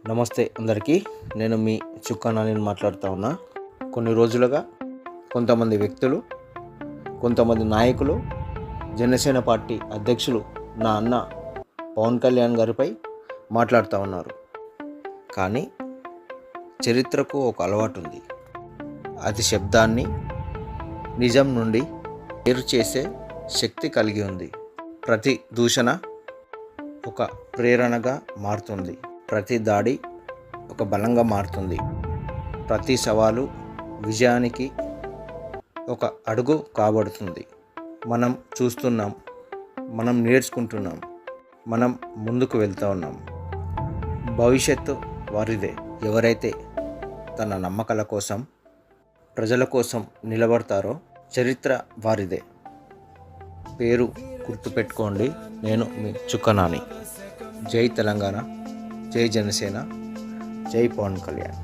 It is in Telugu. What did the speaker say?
నమస్తే అందరికీ. నేను మీ చుక్కానాని మాట్లాడుతూ ఉన్నా. కొన్ని రోజులుగా కొంతమంది వ్యక్తులు, కొంతమంది నాయకులు, జనసేన పార్టీ అధ్యక్షులు నా అన్న పవన్ కళ్యాణ్ గారిపై మాట్లాడుతూ ఉన్నారు. కానీ చరిత్రకు ఒక అలవాటు ఉంది. అది శబ్దాన్ని నిజం నుండి వేరు చేసే శక్తి కలిగి ఉంది. ప్రతి దూషణ ఒక ప్రేరణగా మారుతుంది. ప్రతి దాడి ఒక బలంగా మారుతుంది. ప్రతి సవాలు విజయానికి ఒక అడుగు కాబడుతుంది. మనం చూస్తున్నాం, మనం నేర్చుకుంటున్నాం, మనం ముందుకు వెళ్తూ ఉన్నాం. భవిష్యత్తు వారిదే. ఎవరైతే తన నమ్మకాల కోసం, ప్రజల కోసం నిలబడతారో చరిత్ర వారిదే. పేరు గుర్తుపెట్టుకోండి. నేను మీ చుక్కనాని. జై తెలంగాణ, జై జనసేన, జై పవన్ కళ్యాణ్.